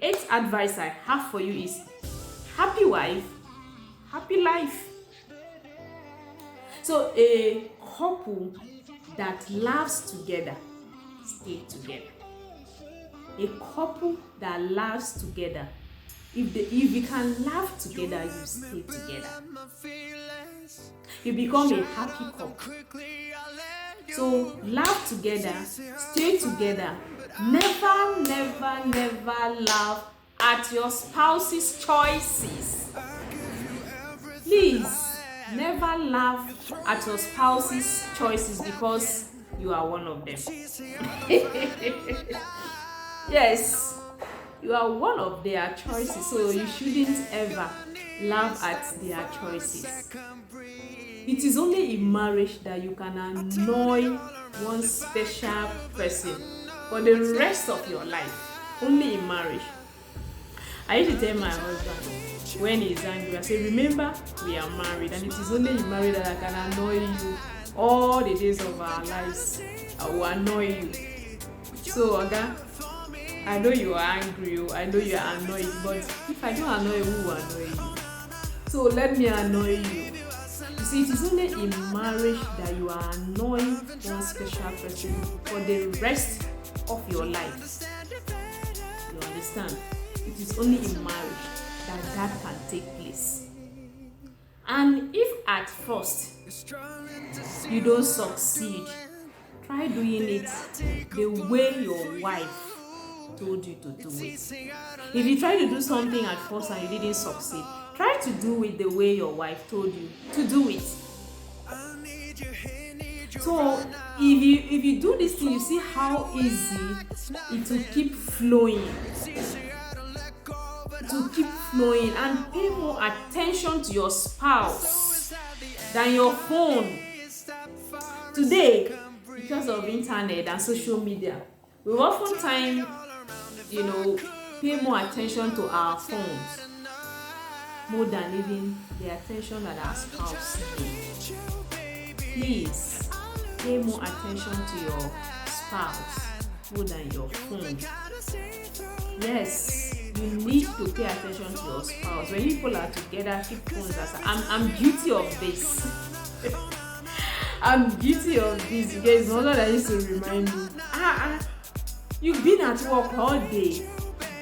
eighth advice I have for you is happy wife, happy life. So a couple that loves together stay together. A couple that loves together, if you can laugh together, you stay together. You become a happy couple. So laugh together, stay together. Never, never, never laugh at your spouse's choices. Please, never laugh at your spouse's choices because you are one of them. Yes, you are one of their choices, so you shouldn't ever laugh at their choices. It is only in marriage that you can annoy one special person for the rest of your life. Only in marriage. I used to tell my husband when he's angry, I say, remember, we are married, and it is only in marriage that I can annoy you all the days of our lives. I will annoy you. So, Oga, I know you are angry, I know you are annoyed, but if I don't annoy you, who will annoy you? So let me annoy you. You see, it is only in marriage that you are annoying one special person for the rest of your life. You understand? It is only in marriage that can take place. And if at first you don't succeed, try doing it the way your wife told you to do it. If you try to do something at first and you didn't succeed, try to do it the way your wife told you to do it. So if you do this thing, you see how easy it will keep flowing. To keep flowing, and pay more attention to your spouse than your phone. Today, because of internet and social media, we oftentimes, pay more attention to our phones more than even the attention that our spouse needs. Please pay more attention to your spouse more than your phone. Yes, you need to pay attention to your spouse. When people are together, keep phones aside. I'm guilty of this. I'm guilty of this because it's not that used to remind me. You've been at work all day.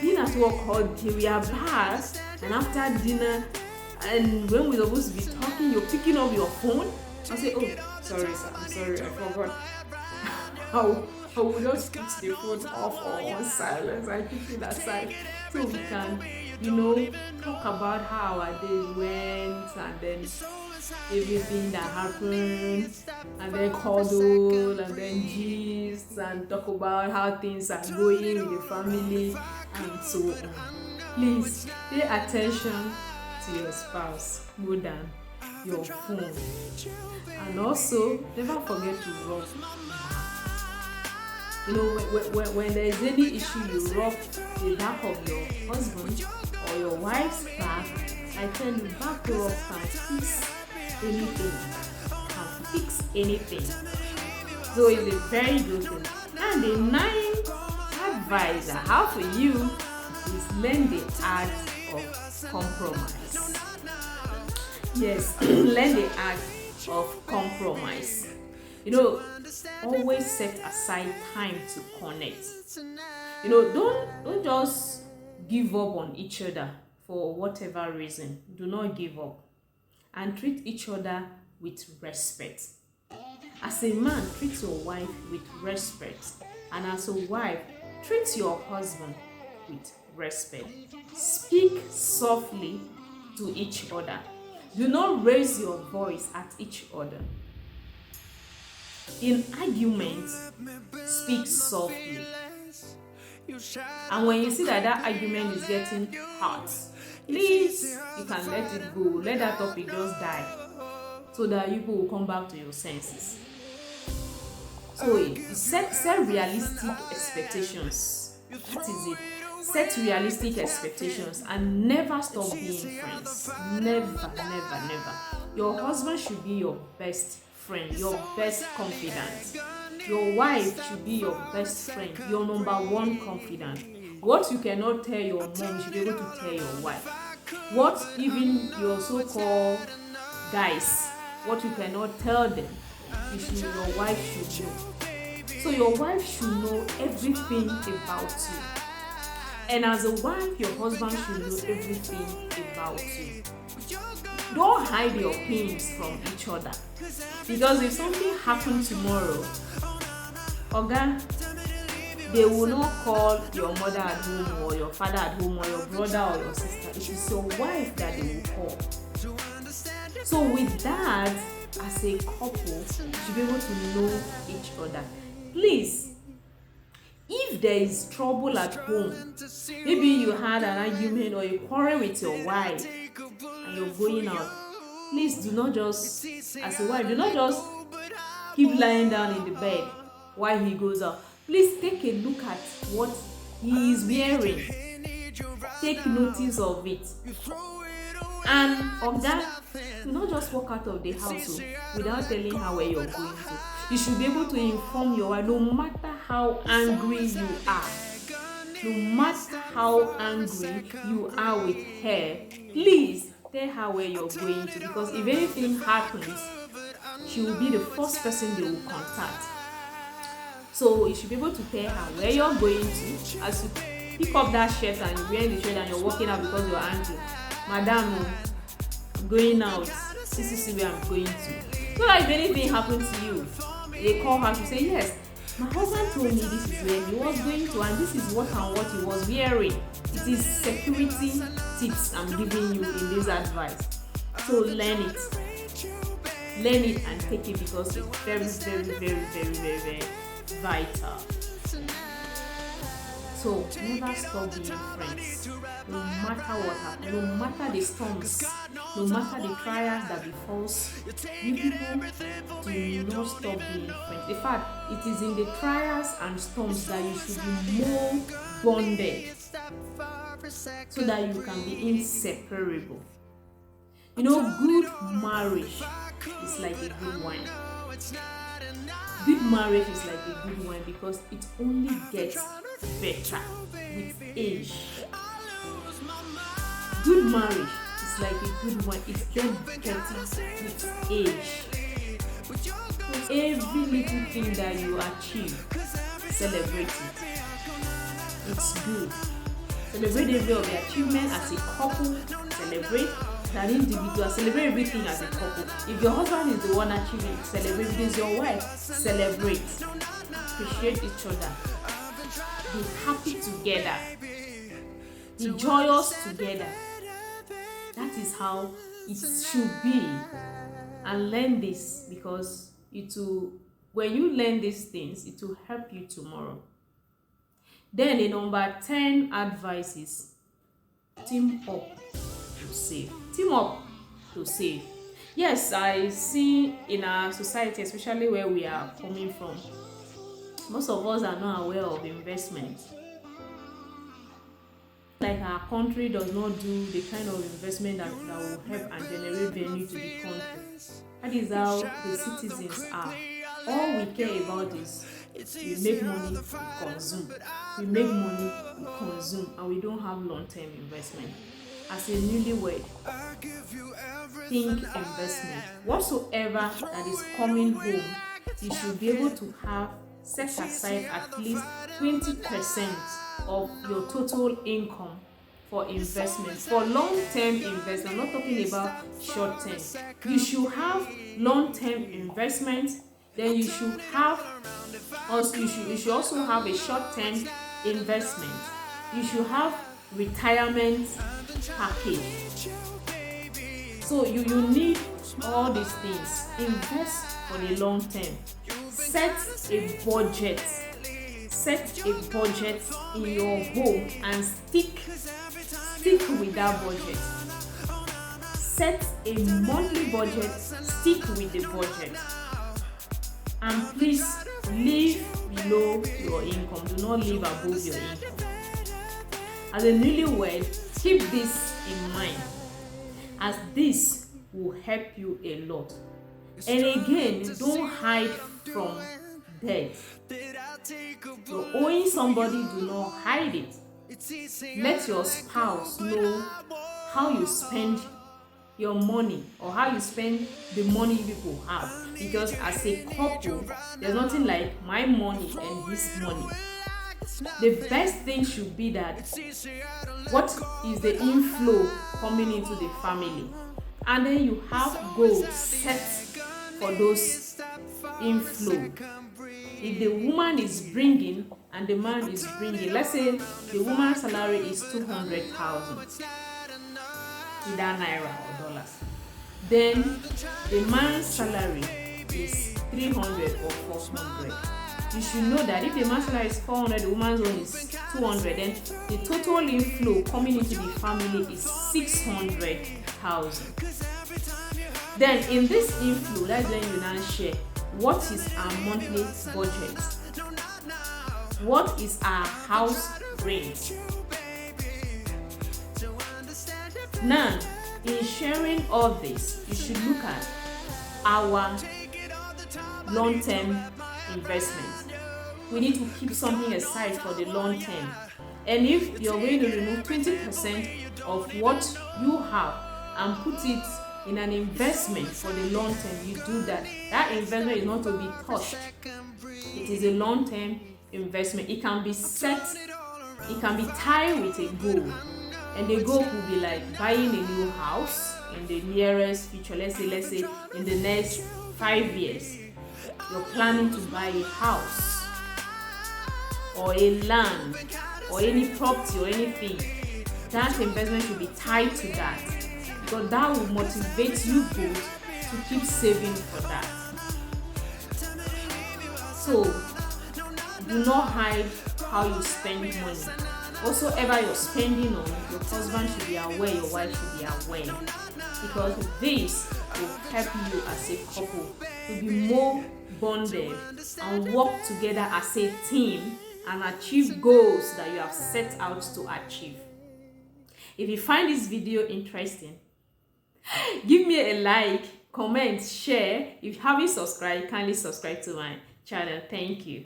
We are back, and after dinner, and when we're supposed to be talking, you're picking up your phone. I say, oh, sorry, sir. I'm sorry, I forgot. I will just put the phone off or on silence and keep it aside so we can, talk about how our day went and then everything that happened, and then cuddle and then gist and talk about how things are going with the family and so on. Please pay attention to your spouse more than your phone. And also, never forget to rub. When there is any issue, you rub the back of your husband or your wife's back. I tell you, back rub can fix anything. So it's a very good thing. And the ninth advice I have for you is learn the art of compromise. Yes, learn the art of compromise. Always set aside time to connect. Don't just give up on each other for whatever reason. Do not give up, and treat each other with respect. As a man, treat your wife with respect, and as a wife, treat your husband with respect. Speak softly to each other. Do not raise your voice at each other. In arguments, speak softly. And when you see that argument is getting hot, please, you can let it go. Let that topic just die so that you will come back to your senses. So set realistic expectations. That is it. Set realistic expectations and never stop being friends. Never. Your husband should be your best friend, your best confidant. Your wife should be your best friend, your number one confidant. What you cannot tell your mom, you should be able to tell your wife. What even your so-called guys, what you cannot tell them, your wife should know. So your wife should know everything about you. And as a wife, your husband should know everything about you. Don't hide your pains from each other. Because if something happens tomorrow, Oga, they will not call your mother at home or your father at home or your brother or your sister. It is your wife that they will call. So with that, as a couple, you should be able to know each other. Please, if there is trouble at home, maybe you had an argument or you quarrel with your wife and you're going out, please do not just, as a wife, do not just keep lying down in the bed while he goes out. Please take a look at what he is wearing. Take notice of it. And on that, do not just walk out of the house without telling her where you're going to. You should be able to inform your wife, no matter how angry you are. No matter how angry you are with her, please tell her where you're going to, because if anything happens, she will be the first person they will contact. So you should be able to tell her where you're going to. As you pick up that shirt and you're wearing the shirt and you're walking out because you're angry, Madam, I'm going out. This is where I'm going to. So that if anything happens to you, they call her to say, yes, my husband told me this is where he was going to and this is what and what he was wearing. It is security tips I'm giving you in this advice. So learn it. Learn it and take it, because it's very, very, very, very, very, very vital. So never stop being friends, no matter what happens, no matter the storms, no matter the trials that befalls. You people do not stop being friends. In fact, it is in the trials and storms that you should be more bonded, so that you can be inseparable. You know, good marriage is like a good wine. Good marriage is like a good wine because it only gets better with age. Good marriage is like a good wine. It gets better with age. So every little thing that you achieve, celebrate it. It's good. Celebrate every of the achievement as a couple. Celebrate as an individual. Celebrate everything as a couple. If your husband is the one achieving, celebrate. If it's your wife, celebrate. Appreciate each other. Be happy together. Be joyous together. That is how it should be. And learn this, because when you learn these things, it will help you tomorrow. Then the number 10 advice is team up to save. Team up to save. Yes, I see in our society, especially where we are coming from, most of us are not aware of investment. Like our country does not do the kind of investment that will help and generate value to the country. That is how the citizens are. All we care about is we make money, we consume. We make money, we consume, and we don't have long-term investment. As a newlywed, think investment. Whatsoever that is coming home, you should be able to have set aside at least 20% of your total income for investment, for long-term investment. I'm not talking about short-term. You should have long-term investment. Then you should have you should also have a short-term investment. You should have retirement package. So you need all these things. Invest for the long term. Set a budget. Set a budget in your home and stick with that budget. Set a monthly budget. Stick with the budget. And please live below your income. Do not live above your income. As a newlywed, keep this in mind, as this will help you a lot. And again, don't hide from debt. You're owing somebody, do not hide it. Let your spouse know how you spend your money or how you spend the money you people have, because as a couple there's nothing like my money and his money. The best thing should be that what is the inflow coming into the family, and then you have goals set for those inflow. If the woman is bringing and the man is bringing, let's say the woman's salary is 200,000, either naira or dollars, then the man's salary is 300 or 400. You should know that if the man's salary is 400, the woman's own is 200, then the total inflow coming into the family is 600,000. Then in this inflow, let's then you now share what is our monthly budget, what is our house rent. Now, in sharing all this, you should look at our long-term investment. We need to keep something aside for the long term. And if you're going to remove 20% of what you have and put it in an investment for the long term, you do that. That investment is not to be touched. It is a long-term investment. It can be set, it can be tied with a goal. And the goal could be like buying a new house in the nearest future. Let's say in the next 5 years, you're planning to buy a house or a land or any property or anything. That investment should be tied to that, because that will motivate you both to keep saving for that. So do not hide how you spend money. Whatsoever you're spending on, your husband should be aware, your wife should be aware, because this will help you as a couple to be more bonded and work together as a team and achieve goals that you have set out to achieve. If you find this video interesting, give me a like, comment, share. If you haven't subscribed, kindly subscribe to my channel. Thank you.